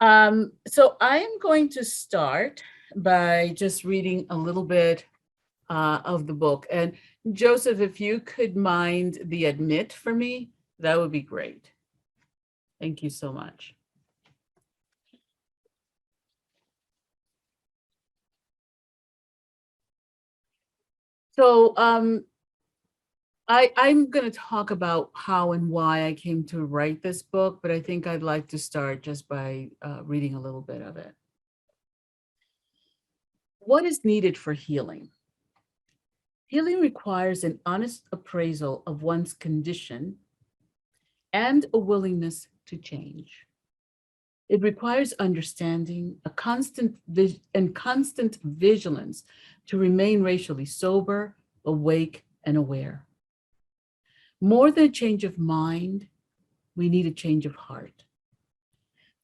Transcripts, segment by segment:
So I'm going to start by just reading a little bit of the book. And Joseph, if you could mind the admit for me, that would be great. Thank you so much. So I'm going to talk about how and why I came to write this book, but I think I'd like to start just by reading a little bit of it. What is needed for healing? Healing requires an honest appraisal of one's condition and a willingness to change. It requires understanding, a constant vigilance to remain racially sober, awake, and aware. More than a change of mind, we need a change of heart.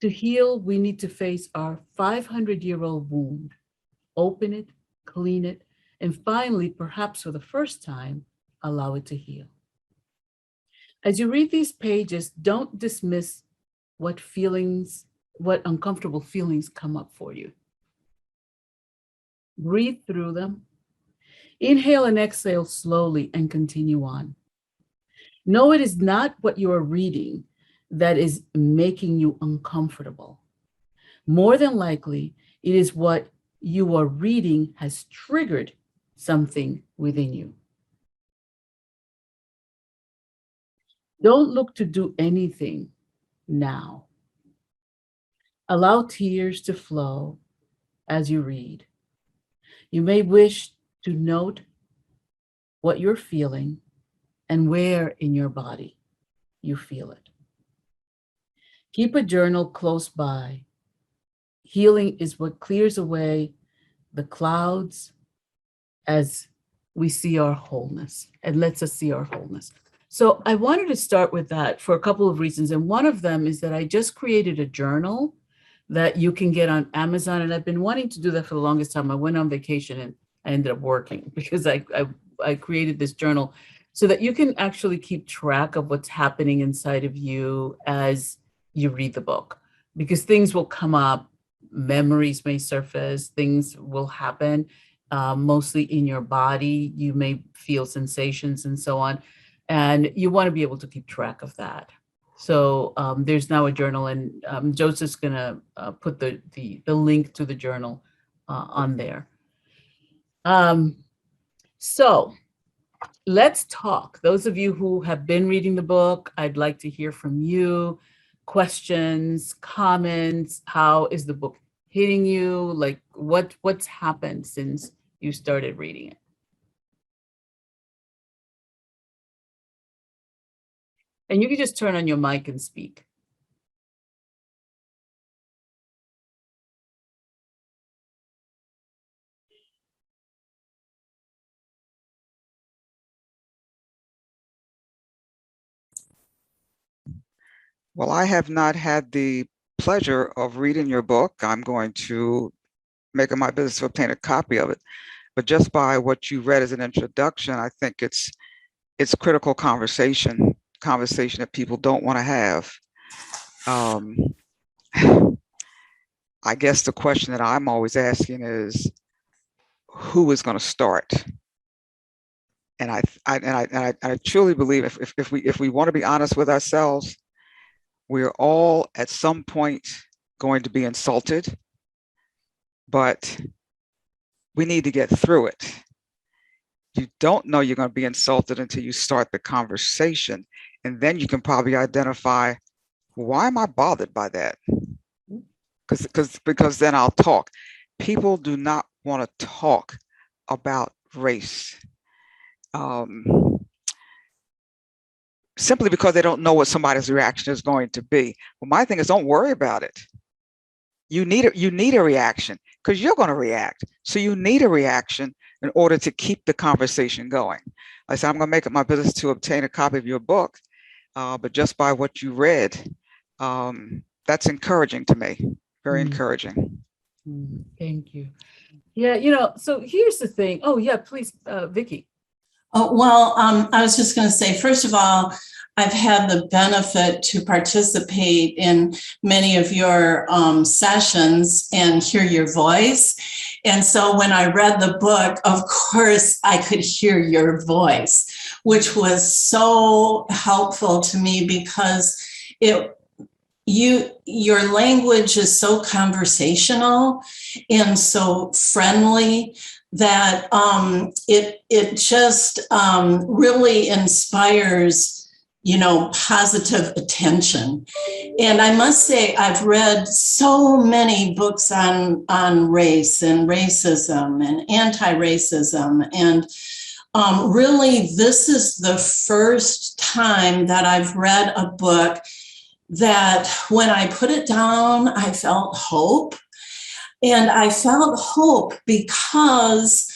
To heal, we need to face our 500-year-old wound, open it, clean it, and finally, perhaps for the first time, allow it to heal. As you read these pages, don't dismiss what uncomfortable feelings come up for you. Breathe through them. Inhale and exhale slowly and continue on. No, it is not what you are reading that is making you uncomfortable. More than likely, it is what you are reading has triggered something within you. Don't look to do anything now. Allow tears to flow as you read. You may wish to note what you're feeling and where in your body you feel it. Keep a journal close by. Healing is what clears away the clouds as we see our wholeness and lets us see our wholeness. So I wanted to start with that for a couple of reasons. And one of them is that I just created a journal that you can get on Amazon. And I've been wanting to do that for the longest time. I went on vacation and I ended up working because I created this journal so that you can actually keep track of what's happening inside of you as you read the book, because things will come up, memories may surface, things will happen, mostly in your body. You may feel sensations and so on. And you want to be able to keep track of that. So there's now a journal, and Joseph's going to put the link to the journal on there. So let's talk. Those of you who have been reading the book, I'd like to hear from you. Questions, comments. How is the book hitting you? Like what's happened since you started reading it? And you can just turn on your mic and speak. Well, I have not had the pleasure of reading your book. I'm going to make it my business to obtain a copy of it. But just by what you read as an introduction, I think it's critical conversation that people don't want to have. I guess the question that I'm always asking is, who is going to start? And I truly believe if we want to be honest with ourselves, we're all at some point going to be insulted, but we need to get through it. You don't know you're going to be insulted until you start the conversation. And then you can probably identify, why am I bothered by that? Because then I'll talk. People do not want to talk about race. Simply because they don't know what somebody's reaction is going to be. Well, my thing is, don't worry about it. You need a reaction because you're going to react. So you need a reaction in order to keep the conversation going. Like I said, I'm going to make it my business to obtain a copy of your book, but just by what you read, that's encouraging to me. Very encouraging. Thank you. Yeah, so here's the thing. Oh, yeah, please, Vicky. Oh, well, I was just going to say, first of all, I've had the benefit to participate in many of your sessions and hear your voice. And so when I read the book, of course, I could hear your voice, which was so helpful to me because your language is so conversational and so friendly that it just really inspires, positive attention. And I must say, I've read so many books on race and racism and anti-racism, and really, this is the first time that I've read a book that when I put it down, I felt hope. And I felt hope because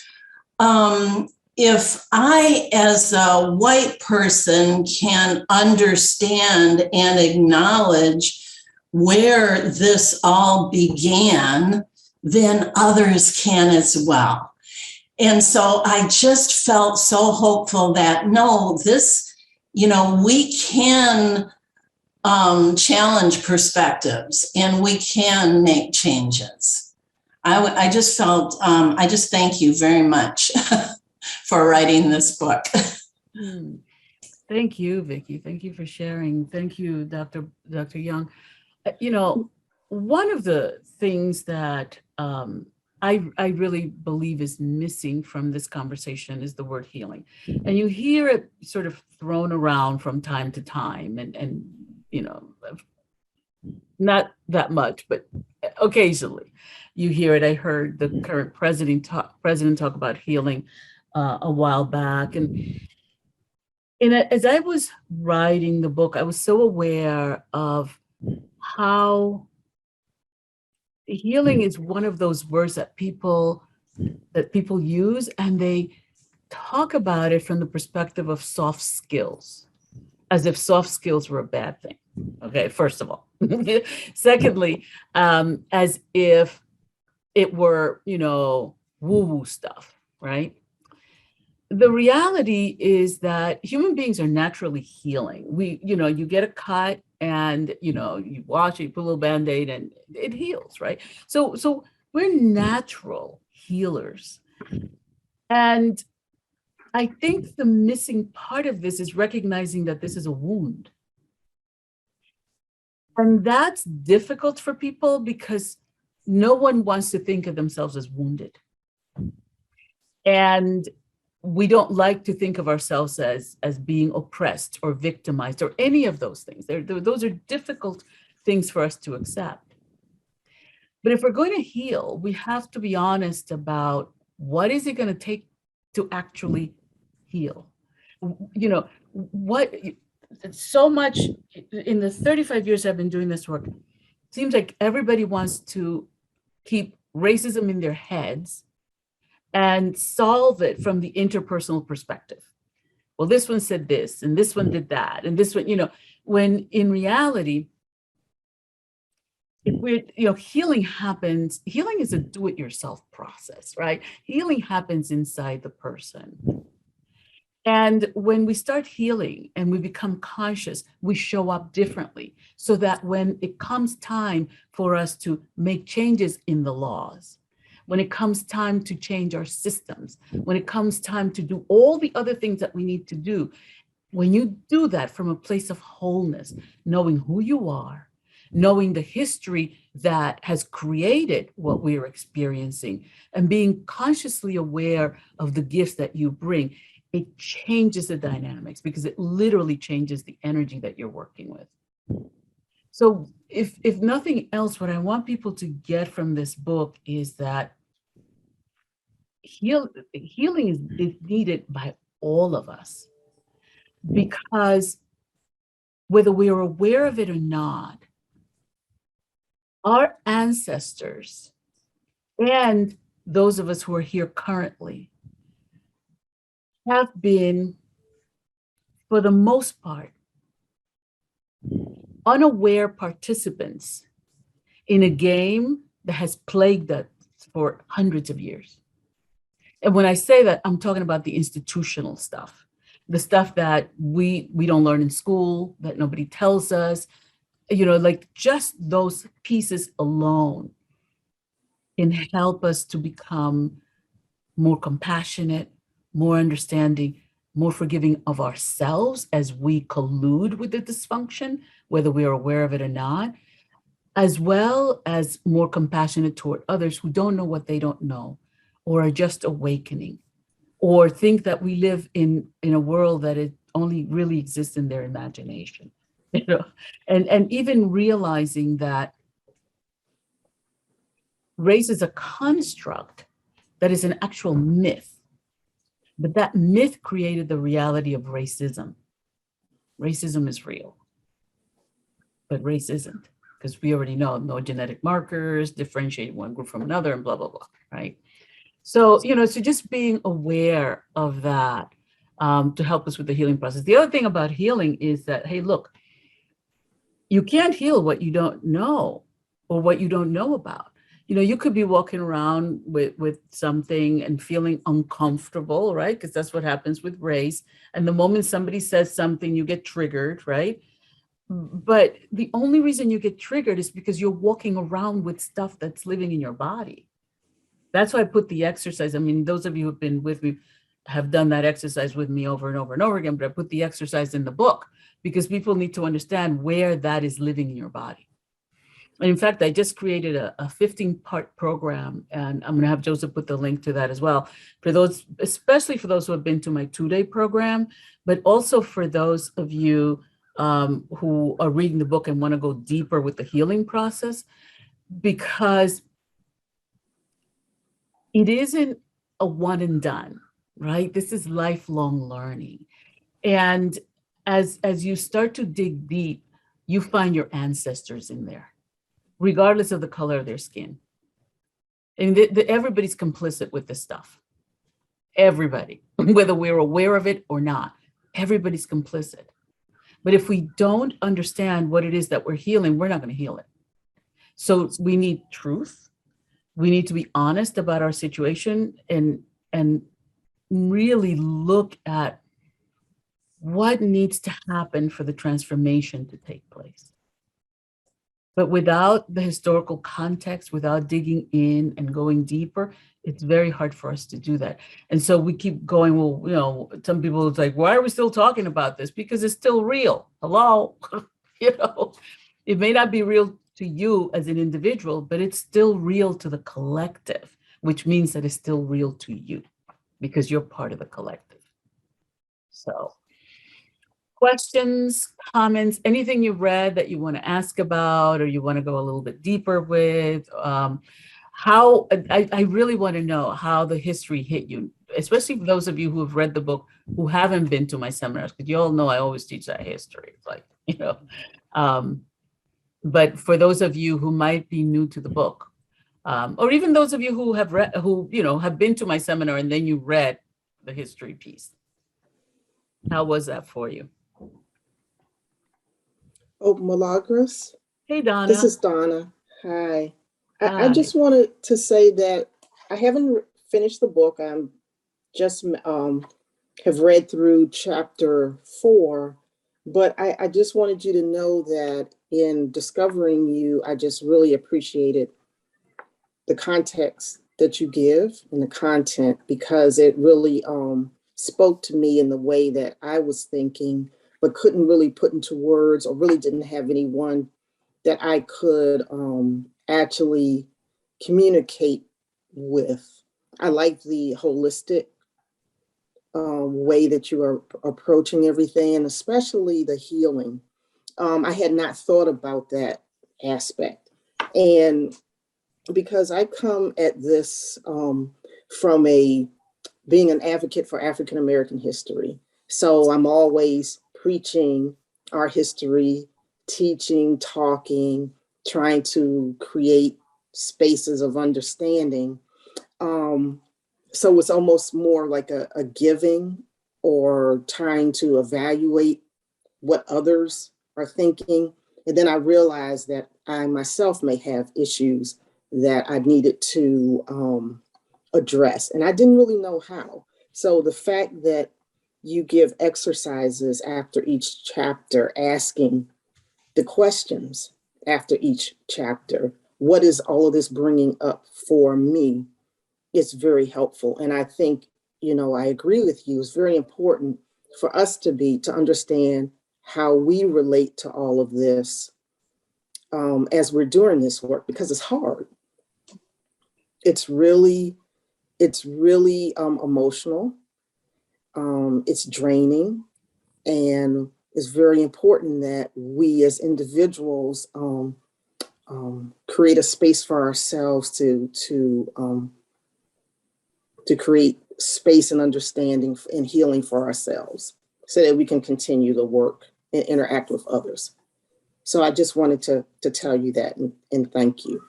if I, as a white person, can understand and acknowledge where this all began, then others can as well. And so I just felt so hopeful that no, this, we can challenge perspectives and we can make changes. I just felt, I just thank you very much for writing this book. Thank you, Vicki. Thank you for sharing. Thank you, Dr. Young. One of the things that I really believe is missing from this conversation is the word healing. And you hear it sort of thrown around from time to time and not that much, but occasionally you hear it. I heard the current president talk about healing a while back. And as I was writing the book, I was so aware of how healing is one of those words that people use, and they talk about it from the perspective of soft skills, as if soft skills were a bad thing. Okay, first of all. Secondly, as if it were, woo-woo stuff, right? The reality is that human beings are naturally healing. You get a cut and, you wash it, you put a little Band-Aid and it heals, right? So we're natural healers. And I think the missing part of this is recognizing that this is a wound. And that's difficult for people because no one wants to think of themselves as wounded. And we don't like to think of ourselves as being oppressed or victimized or any of those things. Those are difficult things for us to accept. But if we're going to heal, we have to be honest about what is it going to take to actually heal. So much in the 35 years I've been doing this work, it seems like everybody wants to keep racism in their heads and solve it from the interpersonal perspective. Well, this one said this, and this one did that, and this one, when in reality, healing is a do-it-yourself process, right? Healing happens inside the person. And when we start healing and we become conscious, we show up differently so that when it comes time for us to make changes in the laws, when it comes time to change our systems, when it comes time to do all the other things that we need to do, when you do that from a place of wholeness, knowing who you are, knowing the history that has created what we're experiencing, and being consciously aware of the gifts that you bring, it changes the dynamics because it literally changes the energy that you're working with. So if nothing else, what I want people to get from this book is that healing is needed by all of us, because whether we are aware of it or not, our ancestors and those of us who are here currently have been, for the most part, unaware participants in a game that has plagued us for hundreds of years. And when I say that, I'm talking about the institutional stuff, the stuff that we don't learn in school, that nobody tells us, like just those pieces alone can help us to become more compassionate, more understanding, more forgiving of ourselves as we collude with the dysfunction, whether we are aware of it or not, as well as more compassionate toward others who don't know what they don't know, or are just awakening, or think that we live in a world that it only really exists in their imagination, and even realizing that race is a construct that is an actual myth, but that myth created the reality of racism. Racism is real, but race isn't, because we already know no genetic markers differentiate one group from another and blah, blah, blah, right? So, so just being aware of that to help us with the healing process. The other thing about healing is that, hey, look, you can't heal what you don't know or what you don't know about. You could be walking around with something and feeling uncomfortable, right? Because that's what happens with race. And the moment somebody says something, you get triggered, right? But the only reason you get triggered is because you're walking around with stuff that's living in your body. That's why I put the exercise. I mean, those of you who've been with me have done that exercise with me over and over and over again, but I put the exercise in the book because people need to understand where that is living in your body. And in fact, I just created a 15-part program, and I'm going to have Joseph put the link to that as well, for those, especially for those who have been to my 2-day program, but also for those of you who are reading the book and want to go deeper with the healing process, because it isn't a one and done, right? This is lifelong learning. And as you start to dig deep, you find your ancestors in there, regardless of the color of their skin. And everybody's complicit with this stuff. Everybody, whether we're aware of it or not, everybody's complicit. But if we don't understand what it is that we're healing, we're not going to heal it. So we need truth. We need to be honest about our situation and really look at what needs to happen for the transformation to take place. But without the historical context, without digging in and going deeper, it's very hard for us to do that. And so we keep going, well, some people it's like, why are we still talking about this? Because it's still real. Hello, it may not be real to you as an individual, but it's still real to the collective, which means that it's still real to you because you're part of the collective. So questions, comments, anything you read that you want to ask about or you want to go a little bit deeper with? How I really want to know how the history hit you, especially for those of you who have read the book who haven't been to my seminars, because you all know I always teach that history. It's like, but for those of you who might be new to the book, or even those of you who have read, who have been to my seminar and then you read the history piece, how was that for you? Oh, Milagros. Hey, Donna. This is Donna. Hi. Hi. I just wanted to say that I haven't finished the book. I'm just have read through chapter 4, but I just wanted you to know that in discovering you, I just really appreciated the context that you give and the content, because it really spoke to me in the way that I was thinking, but couldn't really put into words, or really didn't have anyone that I could actually communicate with. I like the holistic way that you are approaching everything, and especially the healing. I had not thought about that aspect. And because I come at this from being an advocate for African American history. So I'm always preaching our history, teaching, talking, trying to create spaces of understanding. So it's almost more like a giving, or trying to evaluate what others are thinking. And then I realized that I myself may have issues that I needed to address. And I didn't really know how. So the fact that you give exercises after each chapter, asking the questions after each chapter, what is all of this bringing up for me, is very helpful. And I think, I agree with you. It's very important for us to understand how we relate to all of this as we're doing this work, because it's hard. It's really emotional. It's draining, and it's very important that we as individuals create a space for ourselves to create space and understanding and healing for ourselves, so that we can continue the work and interact with others. So I just wanted to tell you that, and thank you.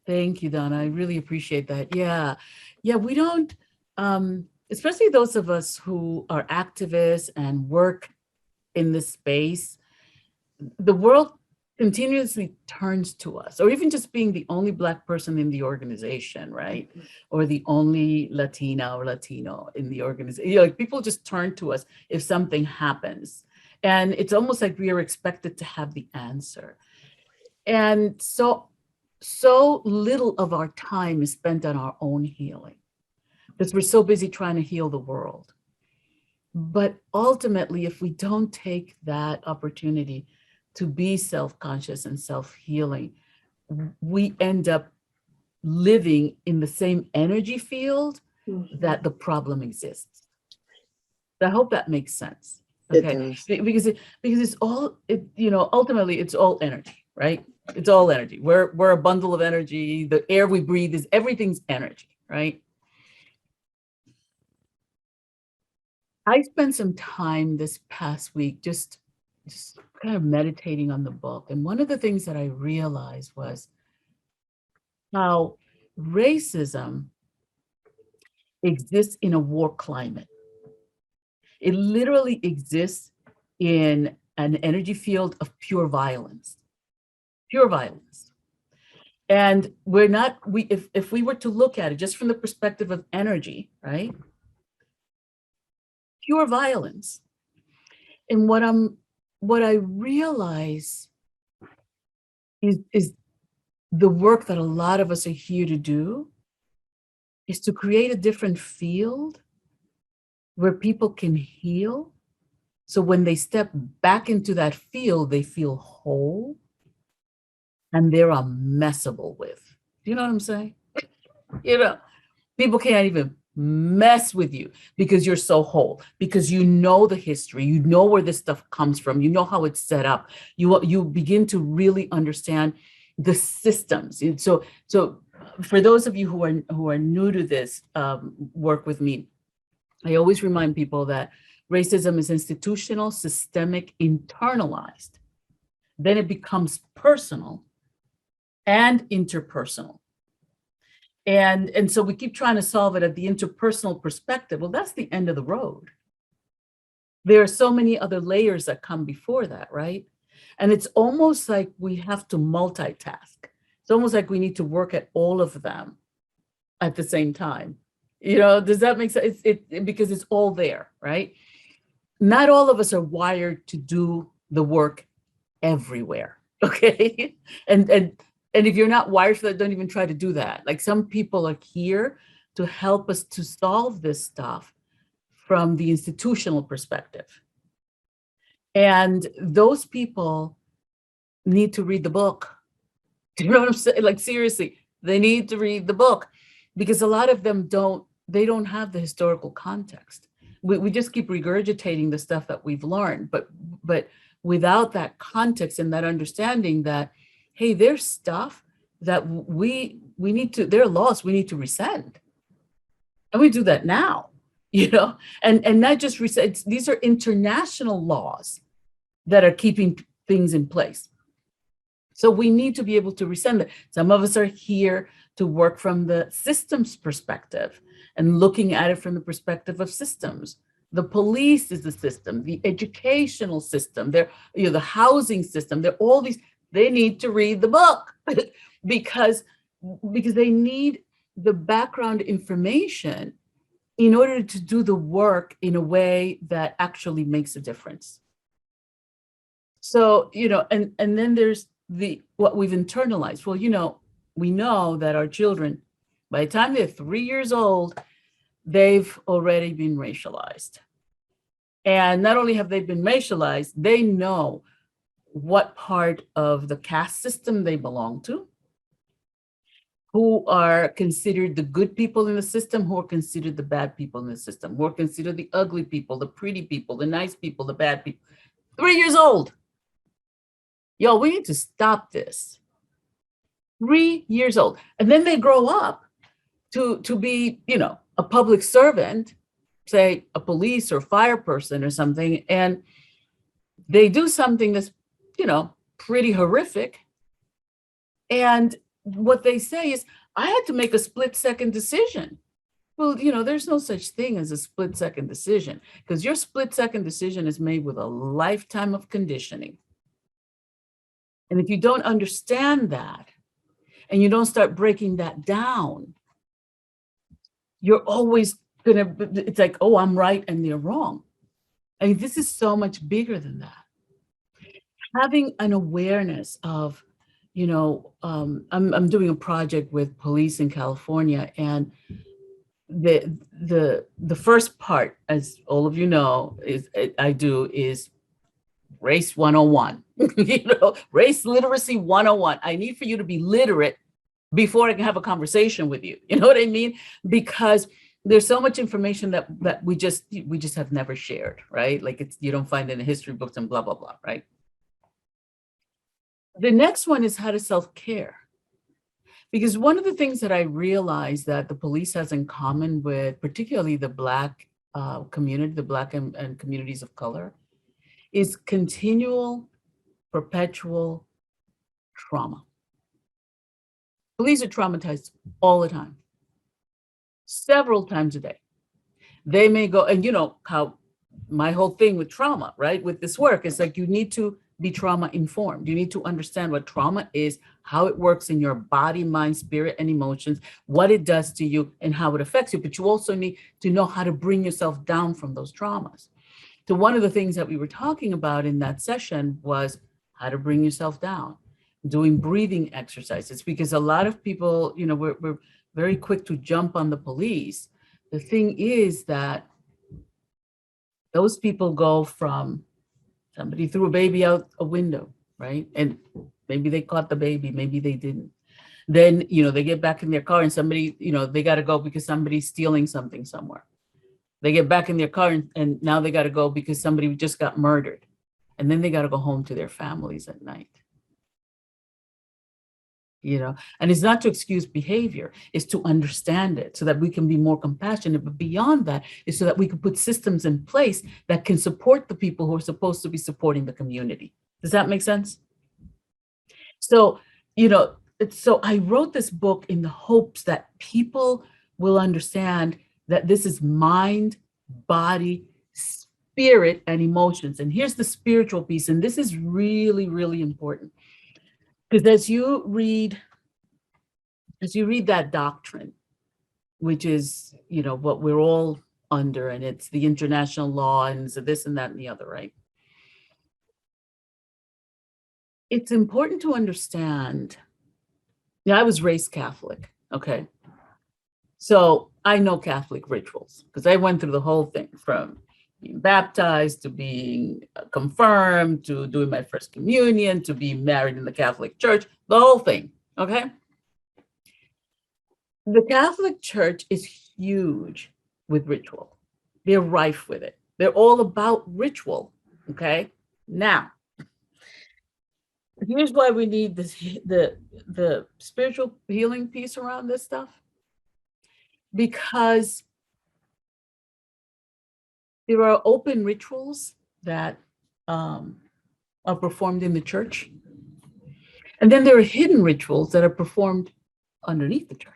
Thank you, Donna. I really appreciate that. Yeah, we don't, especially those of us who are activists and work in this space, the world continuously turns to us, or even just being the only Black person in the organization, right? Or the only Latina or Latino in the organization. Like, people just turn to us if something happens. And it's almost like we are expected to have the answer. And so little of our time is spent on our own healing, because we're so busy trying to heal the world. But ultimately, if we don't take that opportunity to be self-conscious and self-healing, we end up living in the same energy field that the problem exists. I hope that makes sense. Okay, because it's all, ultimately it's all energy, right? It's all energy. We're a bundle of energy. The air we breathe everything's energy, right? I spent some time this past week just kind of meditating on the book. And one of the things that I realized was how racism exists in a war climate. It literally exists in an energy field of pure violence. And if we were to look at it just from the perspective of energy, right? Pure violence. And what I realize is the work that a lot of us are here to do is to create a different field where people can heal. So when they step back into that field, they feel whole and they're unmessable with. Do you know what I'm saying? People can't even mess with you because you're so whole, because you know the history, you know where this stuff comes from, you know how it's set up. You begin to really understand the systems. And so for those of you who are new to this work with me, I always remind people that racism is institutional, systemic, internalized. Then it becomes personal and interpersonal. And so we keep trying to solve it at the interpersonal perspective. Well, that's the end of the road. There are so many other layers that come before that, right? And it's almost like we have to multitask. It's almost like we need to work at all of them at the same time. Does that make sense? Because it's all there, right? Not all of us are wired to do the work everywhere, okay? And if you're not wired for that, don't even try to do that. Like, some people are here to help us to solve this stuff from the institutional perspective. And those people need to read the book. Do you know what I'm saying? Like, seriously, they need to read the book, because a lot of them don't have the historical context. We just keep regurgitating the stuff that we've learned, but without that context and that understanding that, hey, there's stuff that we need to, there are laws we need to rescind. And we do that now, and not just rescind. These are international laws that are keeping things in place. So we need to be able to rescind it. Some of us are here to work from the systems perspective and looking at it from the perspective of systems. The police is the system, the educational system, the housing system, they're all these. They need to read the book because they need the background information in order to do the work in a way that actually makes a difference. So, and then there's what we've internalized. Well, we know that our children, by the time they're 3 years old, they've already been racialized. And not only have they been racialized, they know what part of the caste system they belong to, who are considered the good people in the system, who are considered the bad people in the system, who are considered the ugly people, the pretty people, the nice people, the bad people. 3 years old. Yo, we need to stop this. 3 years old. And then they grow up to be, a public servant, say a police or fire person or something, and they do something that's, pretty horrific. And what they say is, I had to make a split-second decision. Well, there's no such thing as a split-second decision, because your split-second decision is made with a lifetime of conditioning. And if you don't understand that, and you don't start breaking that down, you're always it's like, oh, I'm right and they're wrong. I mean, this is so much bigger than that. Having an awareness of, I'm doing a project with police in California, and the first part, as all of you know, is race 101, race literacy 101. I need for you to be literate before I can have a conversation with you. You know what I mean? Because there's so much information that we just have never shared, right? Like you don't find it in the history books and blah, blah, blah, right? The next one is how to self-care. Because one of the things that I realized that the police has in common with particularly the Black community, the Black and communities of color, is continual, perpetual trauma. Police are traumatized all the time, several times a day. They may go, and how my whole thing with trauma, right, with this work, is like you need to be trauma informed. You need to understand what trauma is, how it works in your body, mind, spirit, and emotions, what it does to you, and how it affects you. But you also need to know how to bring yourself down from those traumas. So one of the things that we were talking about in that session was how to bring yourself down, doing breathing exercises, because a lot of people, we're very quick to jump on the police. The thing is that those people go from somebody threw a baby out a window, right? And maybe they caught the baby, maybe they didn't. Then, they get back in their car and somebody, they got to go because somebody's stealing something somewhere. They get back in their car and now they got to go because somebody just got murdered. And then they got to go home to their families at night. And it's not to excuse behavior, it's to understand it so that we can be more compassionate. But beyond that is so that we can put systems in place that can support the people who are supposed to be supporting the community. Does that make sense? So, so I wrote this book in the hopes that people will understand that this is mind, body, spirit, and emotions. And here's the spiritual piece. And this is really, really important. Because as you read that doctrine, which is, what we're all under, and it's the international law, and so this and that and the other, right? It's important to understand. I was raised Catholic, okay? So I know Catholic rituals because I went through the whole thing from being baptized to being confirmed to doing my first communion to being married in the Catholic Church, the whole thing, okay? The Catholic Church is huge with ritual. They're rife with it. They're all about ritual, okay? Now, here's why we need this, the spiritual healing piece around this stuff. Because there are open rituals that are performed in the church. And then there are hidden rituals that are performed underneath the church.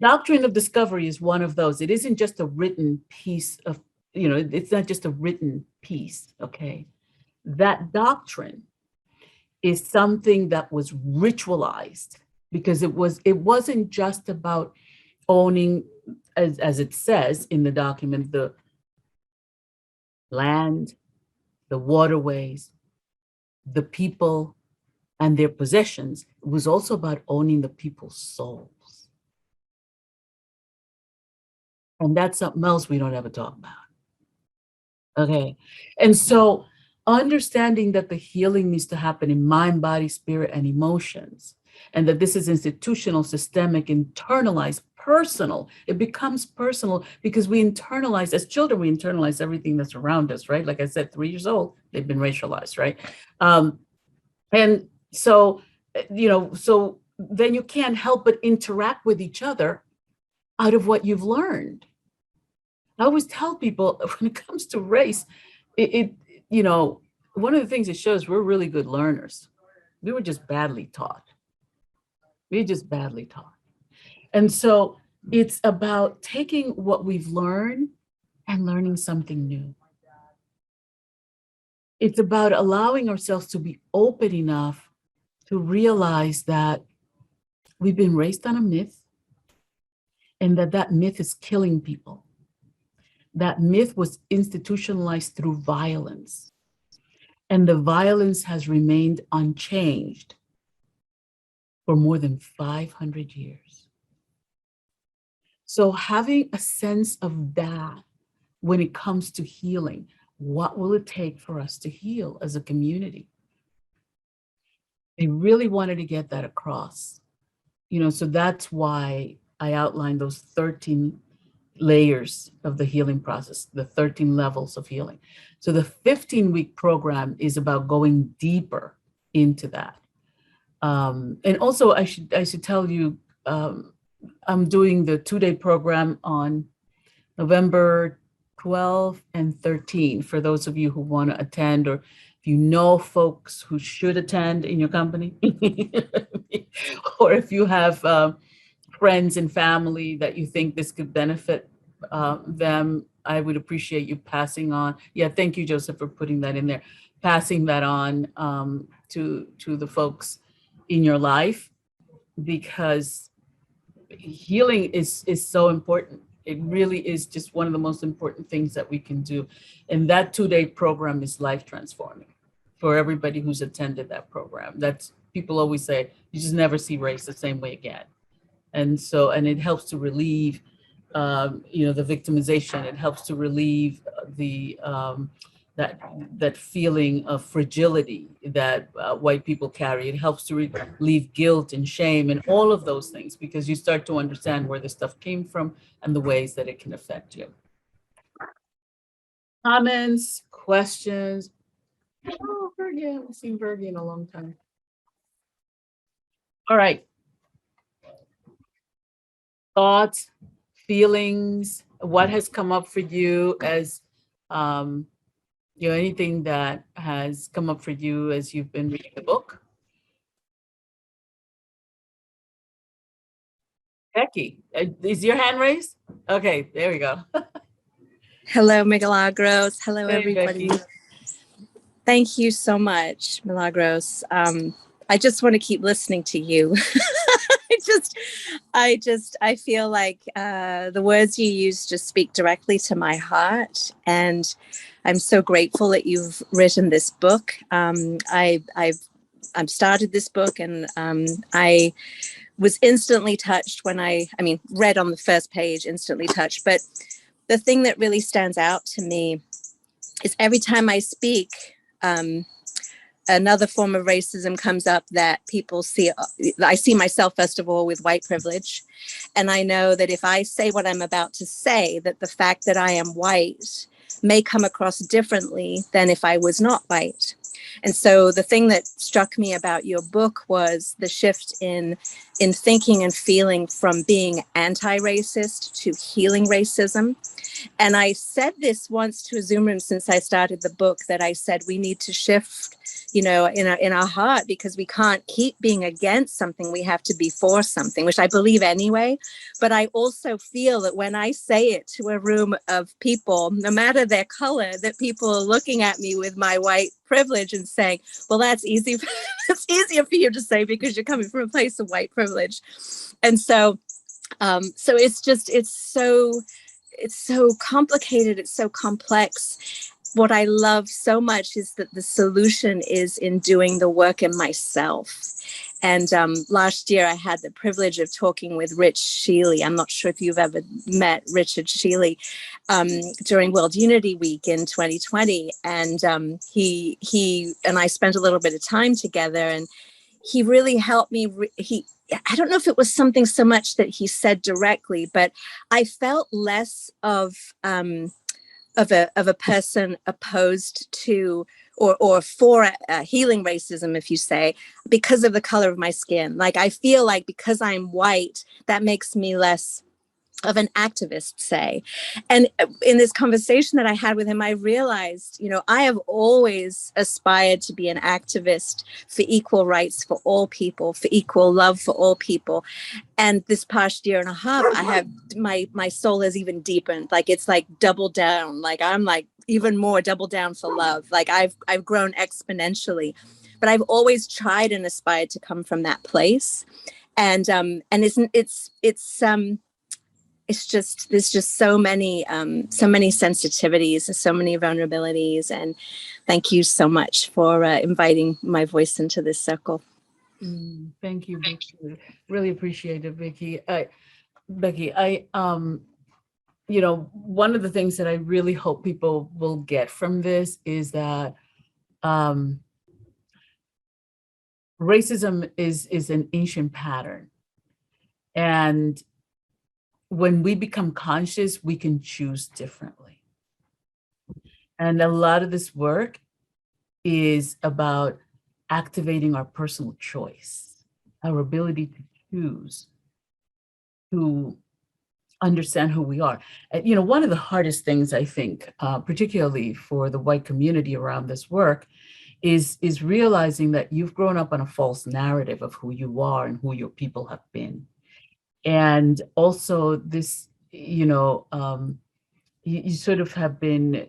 Doctrine of Discovery is one of those. It isn't just a written piece of, it's not just a written piece, okay? That doctrine is something that was ritualized because it wasn't just about owning, as it says in the document, the land, the waterways, the people, and their possessions. It was also about owning the people's souls. And that's something else we don't ever talk about. Okay. And so understanding that the healing needs to happen in mind, body, spirit, and emotions, and that this is institutional, systemic, internalized, personal. It becomes personal because we internalize, as children, we internalize everything that's around us, right? Like I said, 3 years old, they've been racialized, right? And so, so then you can't help but interact with each other out of what you've learned. I always tell people when it comes to race, one of the things it shows, we're really good learners. We were just badly taught. And so it's about taking what we've learned and learning something new. It's about allowing ourselves to be open enough to realize that we've been raised on a myth and that myth is killing people. That myth was institutionalized through violence, and the violence has remained unchanged for more than 500 years. So having a sense of that when it comes to healing, what will it take for us to heal as a community? I really wanted to get that across, so that's why I outlined those 13 layers of the healing process, the 13 levels of healing. So the 15-week program is about going deeper into that. And also I should tell you, I'm doing the 2-day program on November 12 and 13 for those of you who want to attend, or if you know folks who should attend in your company, or if you have friends and family that you think this could benefit them, I would appreciate you passing on. Yeah, thank you, Joseph, for putting that in there. Passing that on to the folks in your life, because healing is so important. It really is just one of the most important things that we can do. And that 2-day program is life transforming for everybody who's attended that program. That's, people always say, you just never see race the same way again. And so, and it helps to relieve, the victimization. It helps to relieve the that feeling of fragility that white people carry. It helps to relieve guilt and shame and all of those things, because you start to understand where this stuff came from and the ways that it can affect you. Comments, questions? Oh, Fergie, I haven't seen Fergie in a long time. All right. Thoughts, feelings, what has come up for you as, anything that has come up for you as you've been reading the book? Becky, is your hand raised? Okay, there we go. Hello, Milagros. Hello, Hey, everybody. Becky. Thank you so much, Milagros. I just want to keep listening to you. I feel like the words you use just speak directly to my heart, and I'm so grateful that you've written this book. I've started this book, and I was instantly touched when I read on the first page, instantly touched. But the thing that really stands out to me is every time I speak, another form of racism comes up that people see. I see myself, first of all, with white privilege. And I know that if I say what I'm about to say, that the fact that I am white may come across differently than if I was not white. And so the thing that struck me about your book was the shift in thinking and feeling from being anti-racist to healing racism. And I said this once to a Zoom room since I started the book, that I said we need to shift, in our heart, because we can't keep being against something. We have to be for something, which I believe anyway. But I also feel that when I say it to a room of people, no matter their color, that people are looking at me with my white privilege and saying, well, that's easy. It's easier for you to say because you're coming from a place of white privilege. And so it's so complicated. It's so complex. What I love so much is that the solution is in doing the work in myself. And last year I had the privilege of talking with Rich Sheely. I'm not sure if you've ever met Richard Sheely, during World Unity Week in 2020. And he and I spent a little bit of time together, and he really helped me. I don't know if it was something so much that he said directly, but I felt less of a person opposed to or for healing racism, if you say, because of the color of my skin. Like, I feel like because I'm white, that makes me less of an activist, say. And in this conversation that I had with him, I realized, I have always aspired to be an activist for equal rights for all people, for equal love for all people. And this past year and a half, I have my soul has even deepened. Like, it's like double down. Like, I'm like even more double down for love. Like, I've grown exponentially, but I've always tried and aspired to come from that place. And it's just, there's just so many sensitivities and so many vulnerabilities. And thank you so much for inviting my voice into this circle. Thank you, Becky. Really appreciate it, Becky. Becky, one of the things that I really hope people will get from this is that racism is an ancient pattern. And when we become conscious, we can choose differently. And a lot of this work is about activating our personal choice, our ability to choose, to understand who we are. One of the hardest things, I think, particularly for the white community around this work, is realizing that you've grown up on a false narrative of who you are and who your people have been. And also this, you sort of have been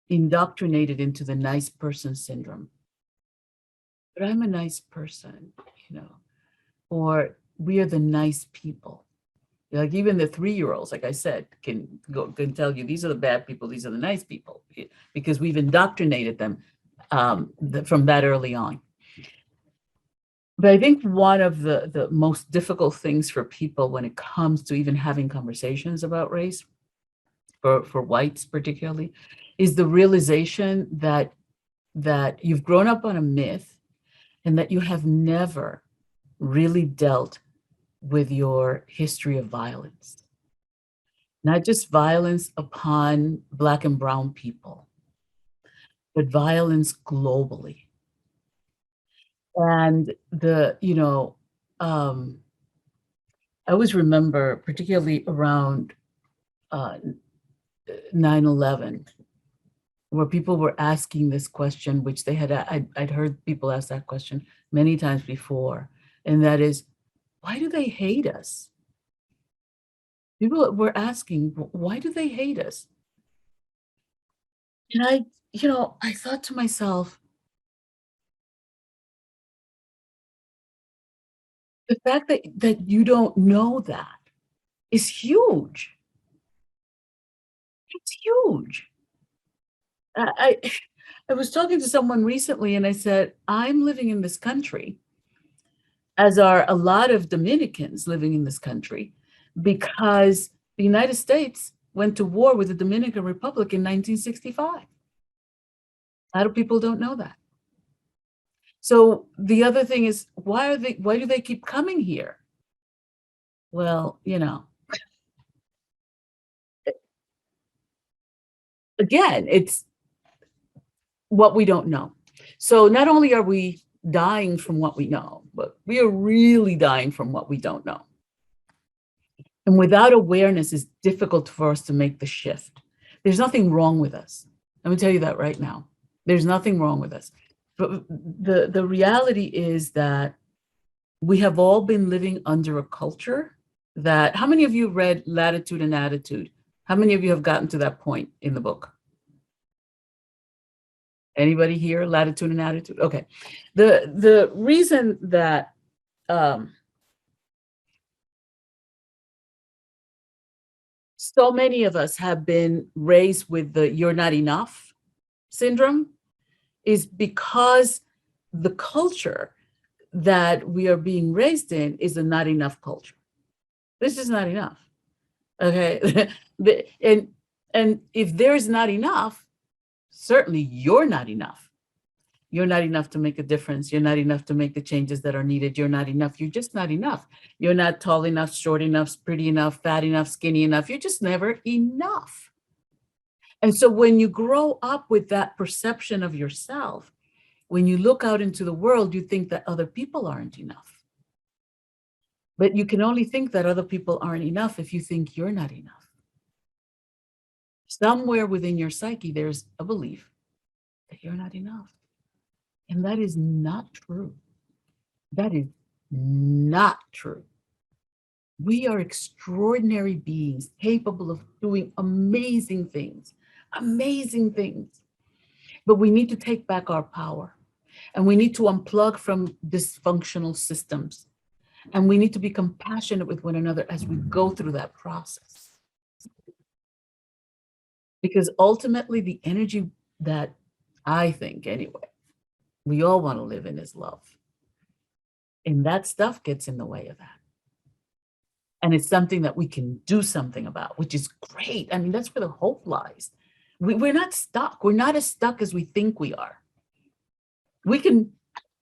indoctrinated into the nice person syndrome. But I'm a nice person, or we are the nice people. Like, even the 3-year-olds, like I said, can tell you, these are the bad people, these are the nice people, because we've indoctrinated them from that early on. But I think one of the most difficult things for people when it comes to even having conversations about race, for whites particularly, is the realization that you've grown up on a myth and that you have never really dealt with your history of violence. Not just violence upon Black and brown people, but violence globally. And I always remember, particularly around 9/11, where people were asking this question, which I'd heard people ask that question many times before, and that is, why do they hate us? People were asking, why do they hate us? And I thought to myself, the fact that you don't know that is huge. It's huge. I was talking to someone recently and I said, I'm living in this country, as are a lot of Dominicans living in this country, because the United States went to war with the Dominican Republic in 1965. A lot of people don't know that. So the other thing is, why do they keep coming here? Well, again, it's what we don't know. So not only are we dying from what we know, but we are really dying from what we don't know. And without awareness, it's difficult for us to make the shift. There's nothing wrong with us. Let me tell you that right now. There's nothing wrong with us. But the reality is that we have all been living under a culture that, how many of you read Latitude and Attitude? How many of you have gotten to that point in the book? Anybody here, Latitude and Attitude? Okay. The reason that so many of us have been raised with the "you're not enough" syndrome is because the culture that we are being raised in is a not enough culture. This is not enough. Okay. and if there's not enough, certainly you're not enough. You're not enough to make a difference. You're not enough to make the changes that are needed. You're not enough. You're just not enough. You're not tall enough, short enough, pretty enough, fat enough, skinny enough. You're just never enough. And so when you grow up with that perception of yourself, when you look out into the world, you think that other people aren't enough. But you can only think that other people aren't enough if you think you're not enough. Somewhere within your psyche, there's a belief that you're not enough. And that is not true. That is not true. We are extraordinary beings capable of doing amazing things, but we need to take back our power, and we need to unplug from dysfunctional systems, and we need to be compassionate with one another as we go through that process. Because ultimately the energy that I think anyway, we all want to live in is love. And that stuff gets in the way of that. And it's something that we can do something about, which is great. I mean, that's where the hope lies. We're not stuck. We're not as stuck as we think we are. We can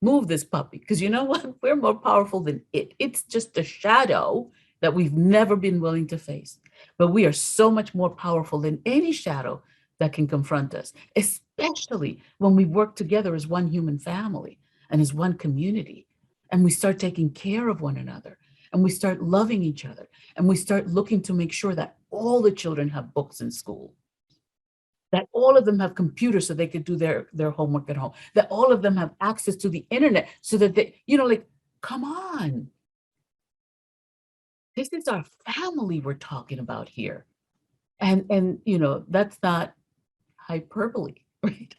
move this puppy because you know what? We're more powerful than it. It's just a shadow that we've never been willing to face. But we are so much more powerful than any shadow that can confront us, especially when we work together as one human family and as one community. And we start taking care of one another, and we start loving each other, and we start looking to make sure that all the children have books in school, that all of them have computers so they could do their homework at home, that all of them have access to the internet so that they, like, come on. This is our family we're talking about here. And that's not hyperbole, right?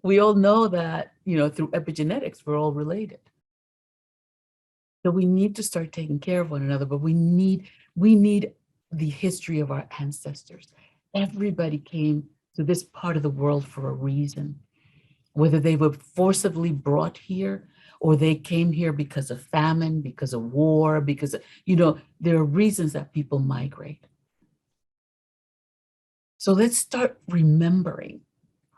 We all know that, through epigenetics, we're all related. So we need to start taking care of one another, but we need the history of our ancestors. Everybody came to this part of the world for a reason, whether they were forcibly brought here or they came here because of famine, because of war, because, there are reasons that people migrate. So let's start remembering,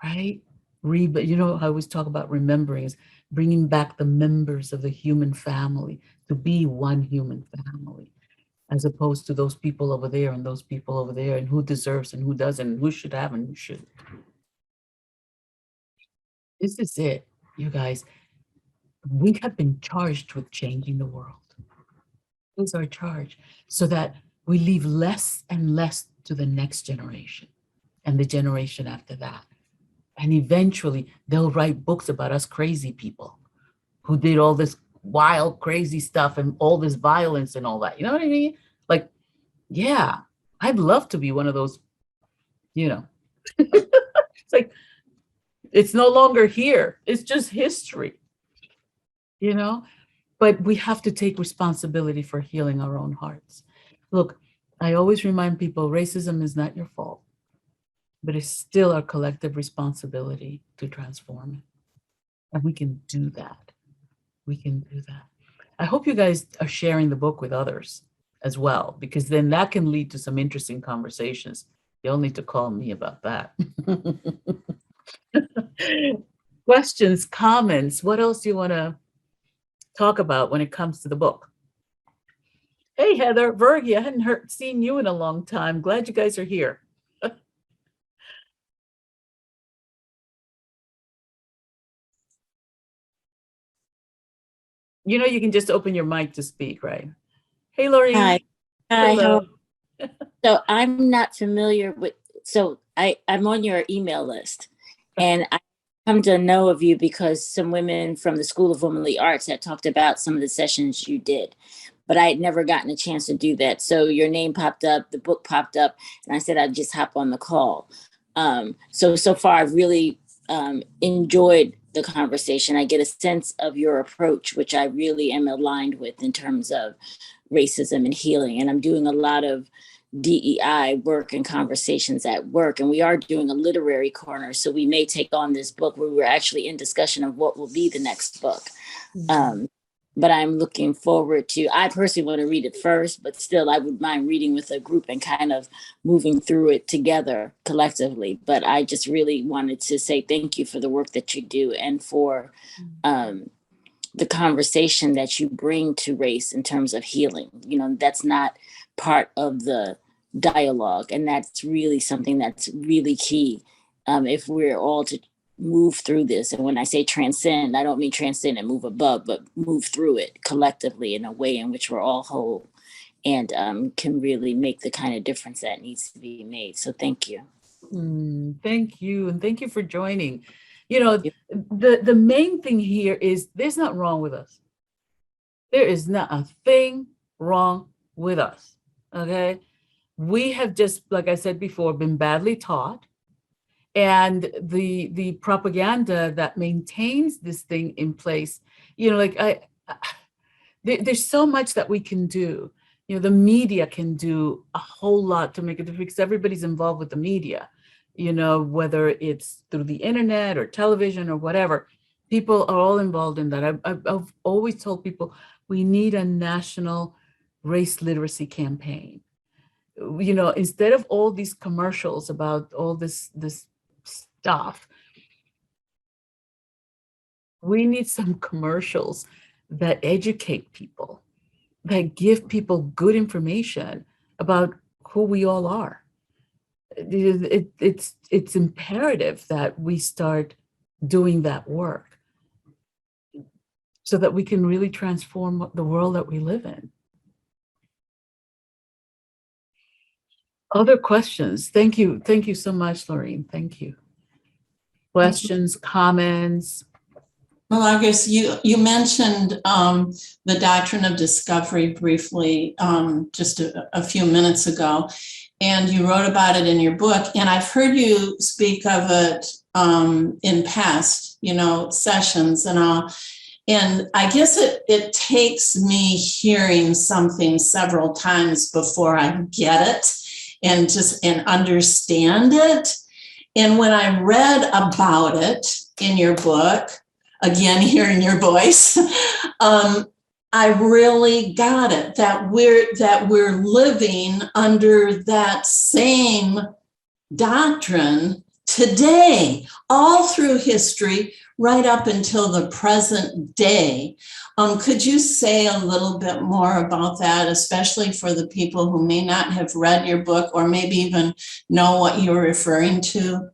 right? I always talk about remembering is bringing back the members of the human family to be one human family, as opposed to those people over there and those people over there, and who deserves and who doesn't, and who should have and who shouldn't. This is it, you guys. We have been charged with changing the world. It's our charge, so that we leave less and less to the next generation and the generation after that. And eventually they'll write books about us crazy people who did all this wild, crazy stuff and all this violence and all that. You know what I mean? Like, yeah, I'd love to be one of those, It's like, it's no longer here. It's just history, But we have to take responsibility for healing our own hearts. Look, I always remind people, racism is not your fault, but it's still our collective responsibility to transform it. And we can do that. We can do that. I hope you guys are sharing the book with others as well, because then that can lead to some interesting conversations. You'll need to call me about that. Questions, comments, what else do you want to talk about when it comes to the book? Hey, Heather, Virgie, I hadn't seen you in a long time. Glad you guys are here. You can just open your mic to speak, right? Hey, Lori. Hi. Hello. So I'm not familiar with, I'm on your email list, and I come to know of you because some women from the School of Womanly Arts had talked about some of the sessions you did, but I had never gotten a chance to do that. So your name popped up, the book popped up, and I said I'd just hop on the call. So far, I've really enjoyed the conversation. I get a sense of your approach, which I really am aligned with in terms of racism and healing. And I'm doing a lot of DEI work and conversations at work. And we are doing a literary corner. So we may take on this book where we're actually in discussion of what will be the next book. But I'm looking forward to, I personally want to read it first, but still I would mind reading with a group and kind of moving through it together collectively. But I just really wanted to say thank you for the work that you do and for the conversation that you bring to race in terms of healing. You know, that's not part of the dialogue. And that's really something that's really key if we're all to move through this. And when I say transcend, I don't mean transcend and move above, but move through it collectively in a way in which we're all whole and can really make the kind of difference that needs to be made. So thank you. Thank you. And thank you for joining. You know, the main thing here is there's nothing wrong with us. There is not a thing wrong with us. Okay. We have just, like I said before, been badly taught. And the propaganda that maintains this thing in place, you know, like there's so much that we can do. You know, the media can do a whole lot to make a difference because everybody's involved with the media, you know, whether it's through the internet or television or whatever. People are all involved in that. I've always told people we need a national race literacy campaign. You know, instead of all these commercials about all this stuff, we need some commercials that educate people, that give people good information about who we all are. It's imperative that we start doing that work so that we can really transform the world that we live in. Other questions? Thank you so much, Lorraine. Thank you. Questions, comments? Well, August, you mentioned the Doctrine of Discovery briefly just a few minutes ago, and you wrote about it in your book. And I've heard you speak of it in past, you know, sessions and all. And I guess it takes me hearing something several times before I get it and understand it. And when I read about it in your book, again, hearing your voice, I really got it, that we're living under that same doctrine today, all through history, right up until the present day. Could you say a little bit more about that, especially for the people who may not have read your book or maybe even know what you're referring to?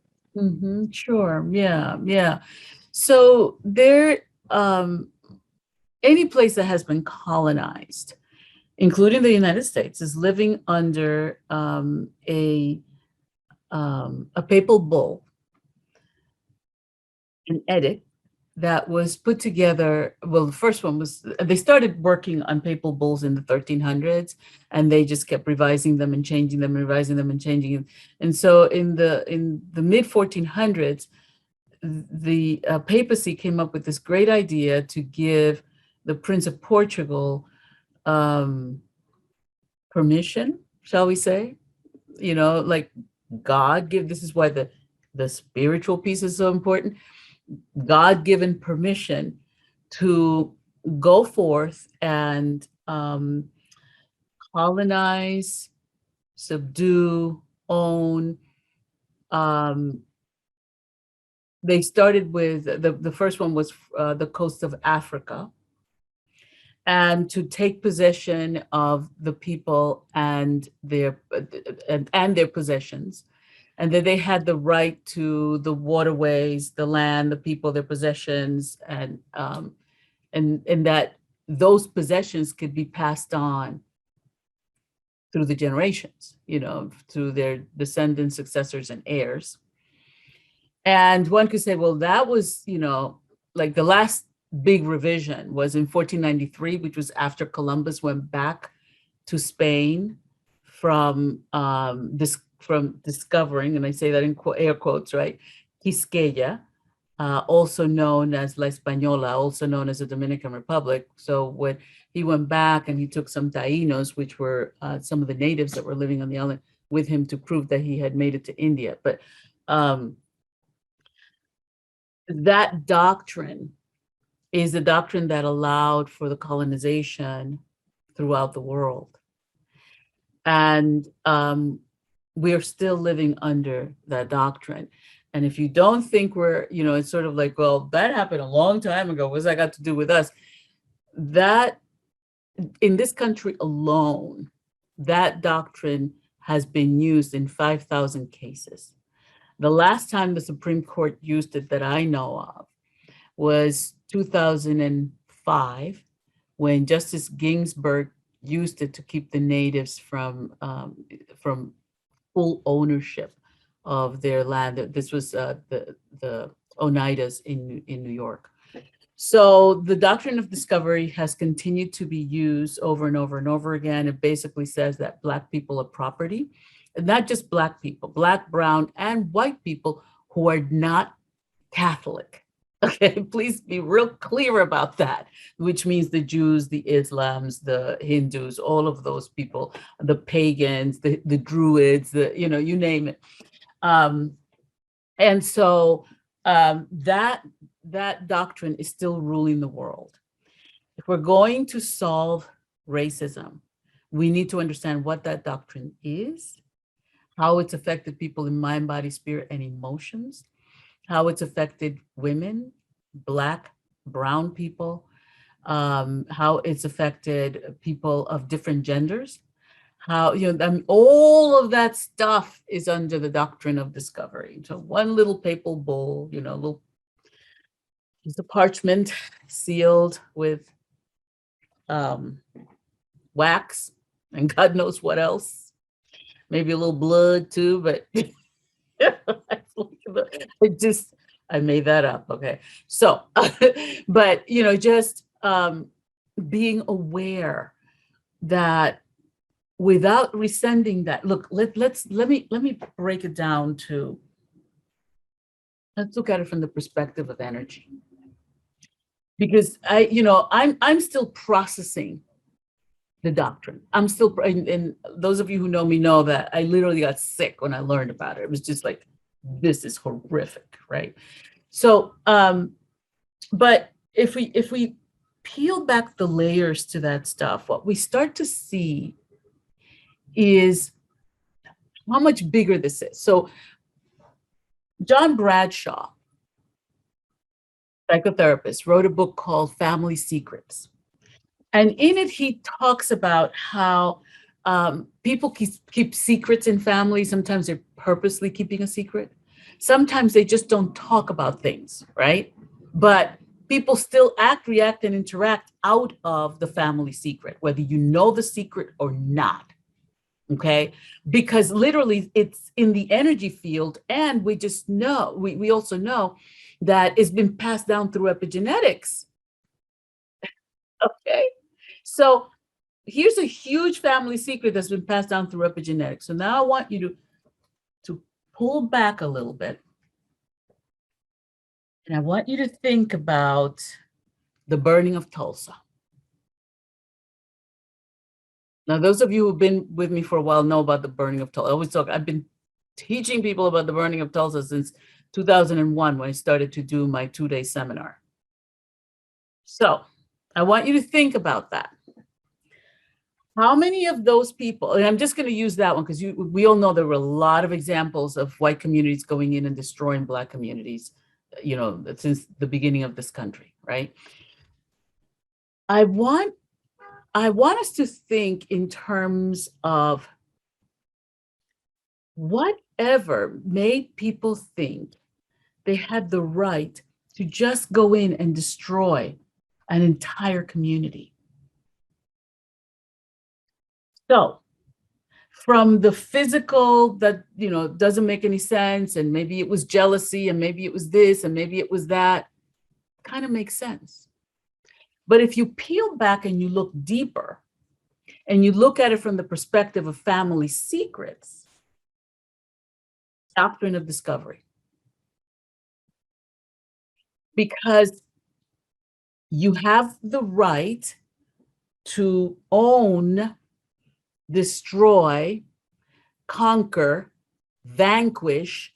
Sure. Yeah. So there, any place that has been colonized, including the United States, is living under a papal bull, an edict that was put together. Well, the first one was, they started working on papal bulls in the 1300s, and they just kept revising them and changing them and revising them and changing them. And so in the mid 1400s, the papacy came up with this great idea to give the Prince of Portugal permission, shall we say, you know, like God give, this is why the spiritual piece is so important, God-given permission to go forth and colonize, subdue, own. They started with, the first one was the coast of Africa, and to take possession of the people and their possessions. And that they had the right to the waterways, the land, the people, their possessions, and that those possessions could be passed on through the generations, you know, through their descendants, successors, and heirs. And one could say, well, that was, like the last big revision was in 1493, which was after Columbus went back to Spain from from discovering, and I say that in air quotes, right? Quisqueya, also known as La Española, also known as the Dominican Republic. So when he went back and he took some Taínos, which were some of the natives that were living on the island, with him to prove that he had made it to India. But that doctrine is the doctrine that allowed for the colonization throughout the world. And we're still living under that doctrine. And if you don't think we're, it's sort of like, well, that happened a long time ago. What's that got to do with us? That in this country alone, that doctrine has been used in 5,000 cases. The last time the Supreme Court used it that I know of was 2005, when Justice Ginsburg used it to keep the natives from full ownership of their land. This was the Oneidas in New York. So the doctrine of discovery has continued to be used over and over and over again. It basically says that Black people are property, and not just Black people, Black, brown, and white people who are not Catholic. Okay, please be real clear about that, which means the Jews, the Islams, the Hindus, all of those people, the pagans, the Druids, you name it. And so that doctrine is still ruling the world. If we're going to solve racism, we need to understand what that doctrine is, how it's affected people in mind, body, spirit, and emotions, how it's affected women, Black, brown people, how it's affected people of different genders, how, all of that stuff is under the doctrine of discovery. So one little papal bull, little piece of parchment sealed with wax and God knows what else, maybe a little blood too, but I made that up. Okay. So, but, just being aware that without rescinding that, look, let me break it down to, let's look at it from the perspective of energy. Because I'm still processing the doctrine. I'm still, and those of you who know me know that I literally got sick when I learned about it. It was just like, this is horrific, right? So, but if we peel back the layers to that stuff, what we start to see is how much bigger this is. So John Bradshaw, psychotherapist, wrote a book called Family Secrets. And in it, he talks about how people keep secrets in families. Sometimes they're purposely keeping a secret. Sometimes they just don't talk about things, right? But people still act, react, and interact out of the family secret, whether you know the secret or not, okay? Because literally it's in the energy field, and we just know, we also know that it's been passed down through epigenetics, okay? So here's a huge family secret that's been passed down through epigenetics. So now I want you to pull back a little bit. And I want you to think about the burning of Tulsa. Now, those of you who've been with me for a while know about the burning of Tulsa. I've been teaching people about the burning of Tulsa since 2001, when I started to do my 2-day seminar. So I want you to think about that. How many of those people, and I'm just going to use that one because we all know there were a lot of examples of white communities going in and destroying Black communities, since the beginning of this country, right? I want us to think in terms of whatever made people think they had the right to just go in and destroy an entire community. So from the physical that, doesn't make any sense, and maybe it was jealousy, and maybe it was this, and maybe it was that, kind of makes sense. But if you peel back and you look deeper, and you look at it from the perspective of family secrets, Doctrine of Discovery. Because you have the right to own, destroy, conquer, vanquish,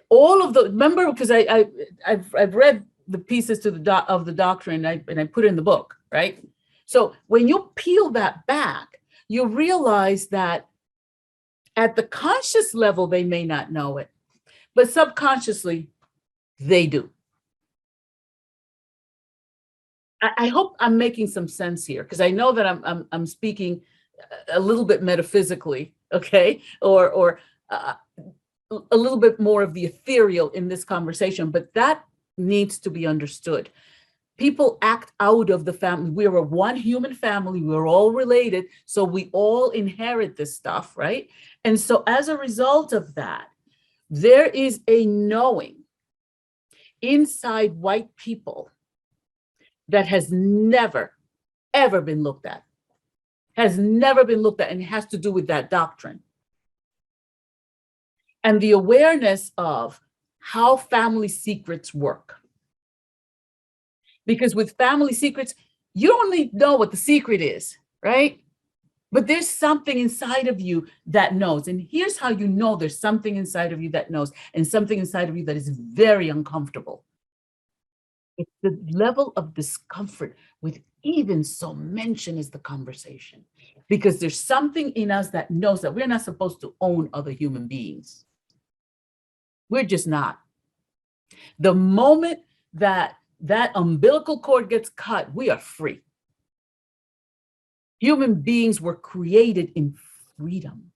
all of the, remember, because I've read the pieces to of the doctrine, and I put it in the book, right? So when you peel that back, you realize that at the conscious level, they may not know it, but subconsciously, they do. I hope I'm making some sense here, because I know that I'm speaking a little bit metaphysically, okay, or a little bit more of the ethereal in this conversation, but that needs to be understood. People act out of the family. We are a one human family. We're all related, so we all inherit this stuff, right? And so as a result of that, there is a knowing inside white people that has never, ever been looked at, and it has to do with that doctrine. And the awareness of how family secrets work. Because with family secrets, you don't need to know what the secret is, right? But there's something inside of you that knows. And here's how you know there's something inside of you that knows, and something inside of you that is very uncomfortable. It's the level of discomfort with even so mention is the conversation. Because there's something in us that knows that we're not supposed to own other human beings. We're just not. The moment that umbilical cord gets cut, we are free. Human beings were created in freedom.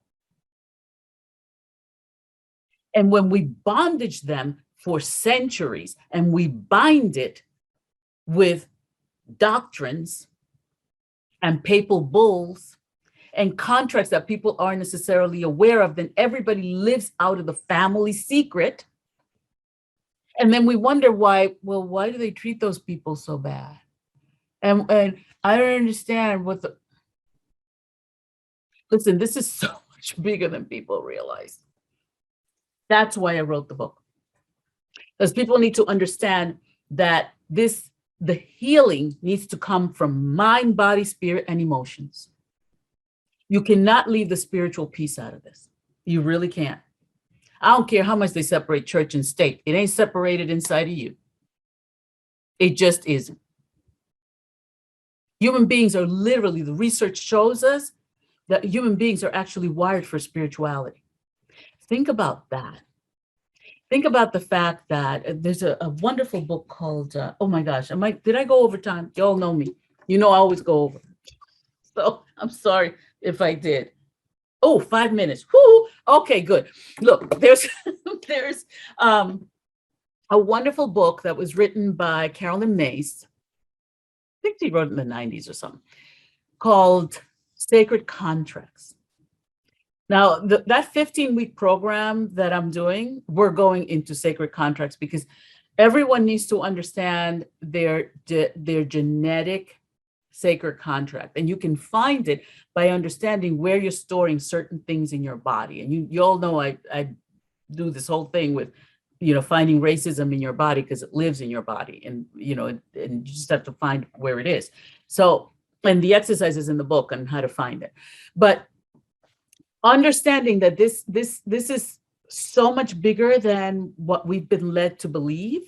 And when we bondage them for centuries, and we bind it with doctrines and papal bulls and contracts that people aren't necessarily aware of, then everybody lives out of the family secret. And then we wonder why do they treat those people so bad? And I don't understand listen, this is so much bigger than people realize. That's why I wrote the book. Because people need to understand that the healing needs to come from mind, body, spirit, and emotions. You cannot leave the spiritual piece out of this. You really can't. I don't care how much they separate church and state. It ain't separated inside of you. It just isn't. Human beings are literally, the research shows us that human beings are actually wired for spirituality. Think about that. Think about the fact that there's a wonderful book called, oh my gosh, did I go over time? Y'all know me. You know I always go over. So I'm sorry if I did. Oh, 5 minutes. Whoo! Okay, good. Look, there's a wonderful book that was written by Carolyn Mace. I think she wrote it in the 90s or something, called Sacred Contracts. Now, that 15-week program that I'm doing, we're going into sacred contracts because everyone needs to understand their genetic sacred contract. And you can find it by understanding where you're storing certain things in your body. And you all know I do this whole thing with, finding racism in your body because it lives in your body. And, and you just have to find where it is. So, and the exercises in the book on how to find it. But understanding that this is so much bigger than what we've been led to believe.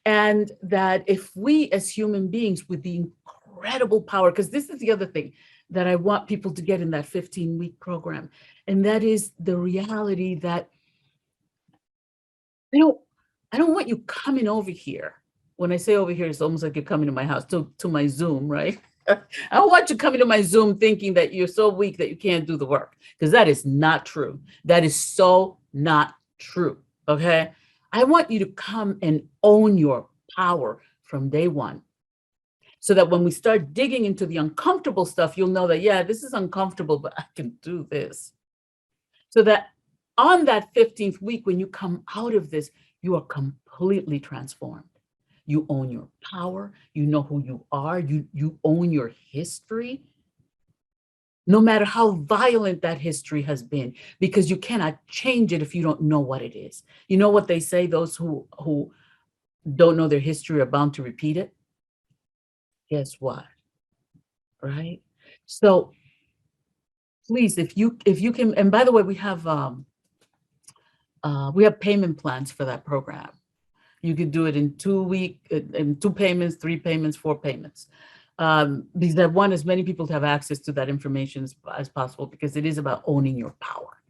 And that if we as human beings with the incredible power, because this is the other thing that I want people to get in that 15-week program, and that is the reality that I don't want you coming over here. When I say over here, it's almost like you're coming to my house, to my Zoom, right? I don't want you coming to my Zoom thinking that you're so weak that you can't do the work, because that is not true. That is so not true, okay? I want you to come and own your power from day one, so that when we start digging into the uncomfortable stuff, you'll know that, yeah, this is uncomfortable, but I can do this. So that on that 15th week, when you come out of this, you are completely transformed. You own your power. You know who you are. You own your history, no matter how violent that history has been, because you cannot change it if you don't know what it is. You know what they say, those who don't know their history are bound to repeat it. Guess what? Right? So please, if you can, and by the way, we have payment plans for that program. You could do it in 2 payments, 3 payments, 4 payments. Because I want as many people to have access to that information as possible, because it is about owning your power.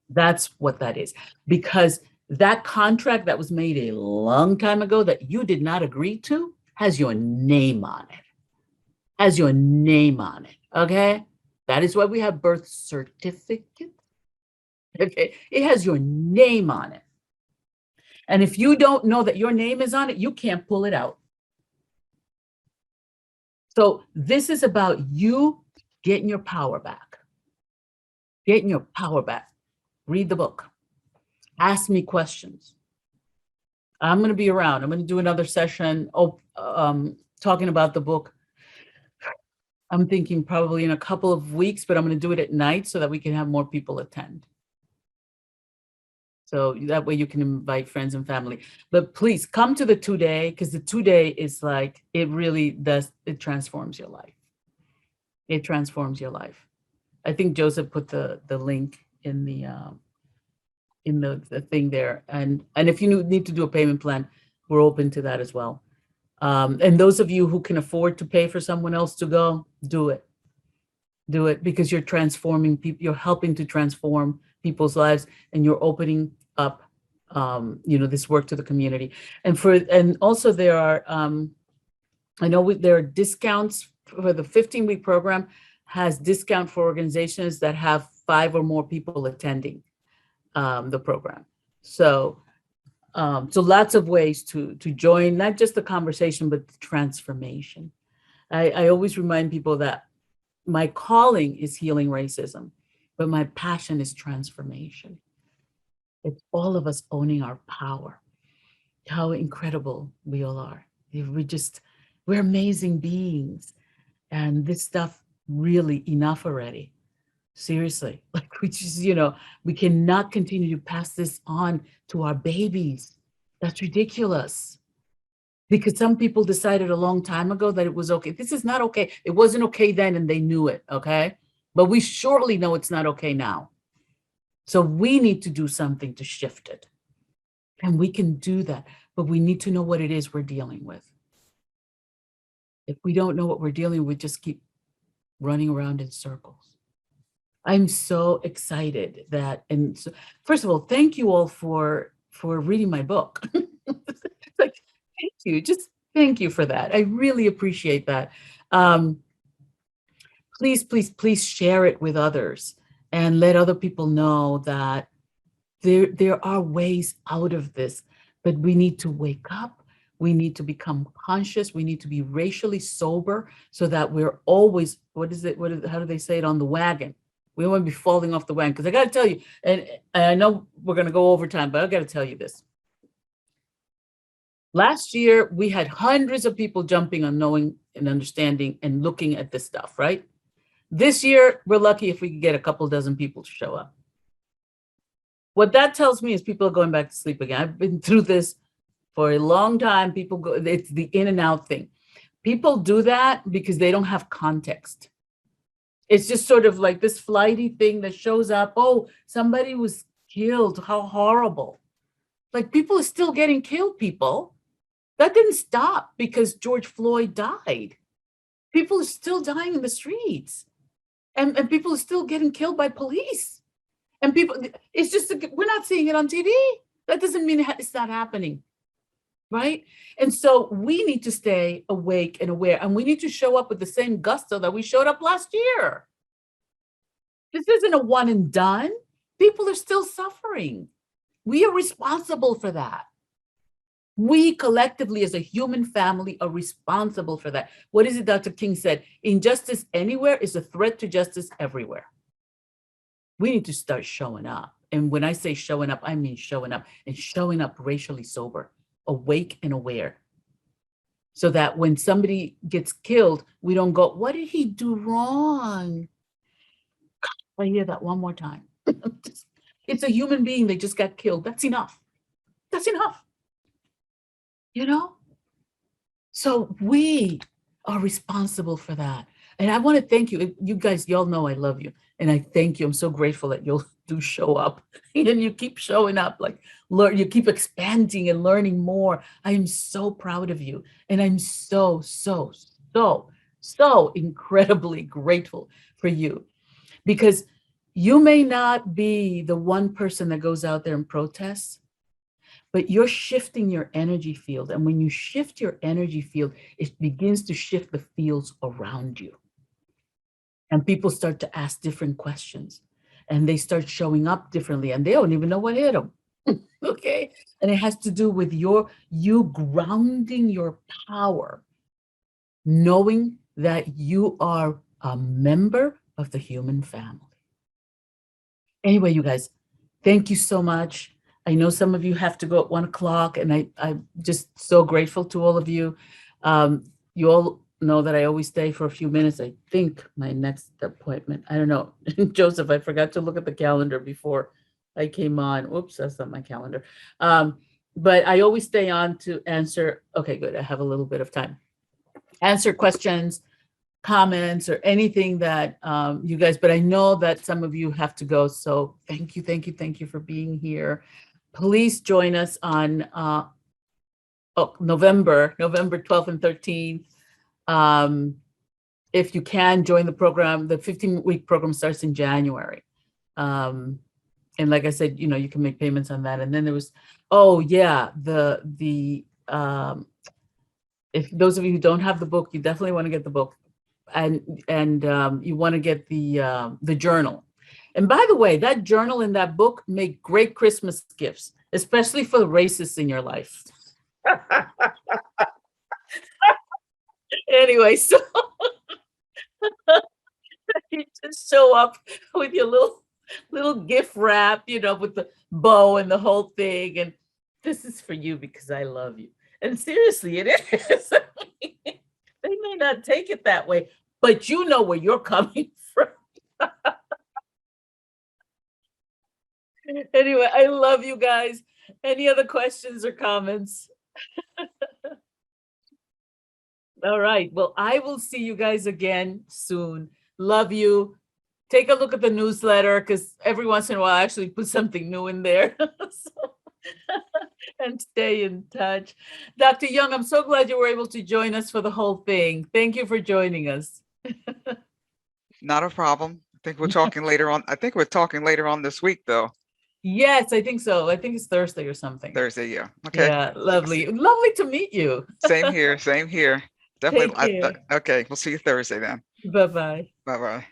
That's what that is. Because that contract that was made a long time ago that you did not agree to has your name on it. Has your name on it. Okay? That is why we have birth certificates. Okay? It has your name on it. And if you don't know that your name is on it, you can't pull it out. So this is about you getting your power back. Getting your power back. Read the book. Ask me questions. I'm going to be around. I'm going to do another session talking about the book. I'm thinking probably in a couple of weeks, but I'm going to do it at night so that we can have more people attend. So that way you can invite friends and family. But please come to the 2-day, because the 2-day is like, it really does, it transforms your life. It transforms your life. I think Joseph put the link in the thing there. And if you need to do a payment plan, we're open to that as well. And those of you who can afford to pay for someone else to go, do it. Do it, because you're transforming people, you're helping to transform people's lives, and you're opening up, this work to the community. And also there are, I know there are discounts for the 15-week program, has discount for organizations that have 5 or more people attending the program. So lots of ways to join, not just the conversation, but the transformation. I always remind people that my calling is healing racism, but my passion is transformation. It's all of us owning our power. How incredible we all are. We're amazing beings. And this stuff, really enough already. Seriously, like we cannot continue to pass this on to our babies. That's ridiculous. Because some people decided a long time ago that it was okay. This is not okay. It wasn't okay then, and they knew it, okay? But we surely know it's not okay now. So we need to do something to shift it. And we can do that, but we need to know what it is we're dealing with. If we don't know what we're dealing with, we just keep running around in circles. I'm so excited and so, first of all, thank you all for reading my book. Like, thank you. Just thank you for that. I really appreciate that. Please, please, please share it with others and let other people know that there are ways out of this, but we need to wake up. We need to become conscious. We need to be racially sober so that we're always, how do they say it, on the wagon? We don't want to be falling off the wagon. Because I got to tell you, and I know we're going to go over time, but I got to tell you this. Last year, we had hundreds of people jumping on knowing and understanding and looking at this stuff, right? This year, we're lucky if we can get a couple dozen people to show up. What that tells me is people are going back to sleep again. I've been through this for a long time. People go, it's the in and out thing. People do that because they don't have context. It's just sort of like this flighty thing that shows up. Oh, somebody was killed. How horrible. Like, people are still getting killed, people. That didn't stop because George Floyd died. People are still dying in the streets. And people are still getting killed by police. And people, it's just, we're not seeing it on TV. That doesn't mean it's not happening, right? And so we need to stay awake and aware, and we need to show up with the same gusto that we showed up last year. This isn't a one and done. People are still suffering. We are responsible for that. We collectively as a human family are responsible for that. What is it Dr. King said? Injustice anywhere is a threat to justice everywhere. We need to start showing up. And when I say showing up, I mean showing up, and showing up racially sober, awake and aware. So that when somebody gets killed, we don't go, what did he do wrong? I hear that one more time. It's a human being. They just got killed. That's enough. That's enough. You know? So we are responsible for that. And I want to thank you. You guys, y'all know I love you. And I thank you. I'm so grateful that you'll do show up and you keep showing up, like learn, you keep expanding and learning more. I am so proud of you. And I'm so incredibly grateful for you, because you may not be the one person that goes out there and protests, but you're shifting your energy field. And when you shift your energy field, it begins to shift the fields around you. And people start to ask different questions, and they start showing up differently, and they don't even know what hit them. Okay. And it has to do with you grounding your power, knowing that you are a member of the human family. Anyway, you guys, thank you so much. I know some of you have to go at 1 o'clock, and I'm just so grateful to all of you. You all know that I always stay for a few minutes. I think my next appointment, I don't know. Joseph, I forgot to look at the calendar before I came on. Whoops, that's not my calendar. But I always stay on to answer. Okay, good. I have a little bit of time. Answer questions, comments, or anything that you guys, but I know that some of you have to go. So thank you for being here. Please join us on November 12th and 13th. If you can join the program, the 15-week program starts in January. And like I said, you know, you can make payments on that. And then there was, oh yeah, if those of you who don't have the book, you definitely want to get the book, and you want to get the journal. And by the way, that journal and that book make great Christmas gifts, especially for the racists in your life. Anyway, so you just show up with your little gift wrap, you know, with the bow and the whole thing. And this is for you because I love you. And seriously, it is. They may not take it that way, but you know where you're coming from. Anyway, I love you guys. Any other questions or comments? All right. Well, I will see you guys again soon. Love you. Take a look at the newsletter, because every once in a while I actually put something new in there. And stay in touch. Dr. Young, I'm so glad you were able to join us for the whole thing. Thank you for joining us. Not a problem. I think we're talking later on. I think we're talking later on this week, though. Yes, I think so. I think it's Thursday or something. Thursday, yeah. Okay. Yeah, lovely. Lovely to meet you. Same here. Same here. Definitely. Take care. Okay. We'll see you Thursday then. Bye-bye. Bye-bye.